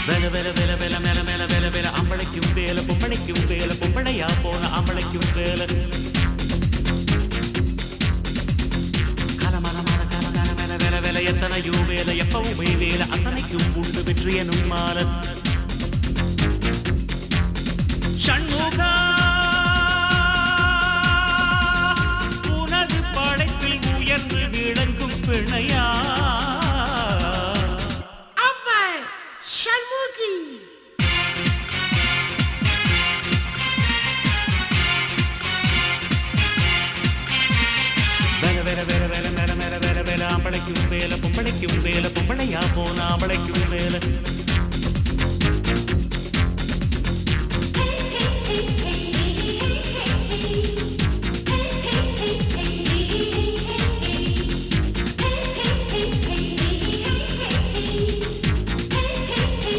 வேல வேல வேல வேல மேல மேல வேல வேல அம்பளைக்கும் வேல பொம்பளைக்கும் வேல பொம்பளையா போன அம்பளைக்கும் வேல கலமல மல கல கல மேல வேல வேல எத்தனையோ வேல எப்பவுமே வேல அத்தனைக்கும் உண்டு வெற்றி எனும் மால ஷண்முகா உனது படைப்பில் உயர்ந்து விளங்கும் பிணையா அம்பளைக்கும் வேல பொம்பளைக்கும் வேல பொம்பளையா போன அம்பளைக்கும் வேல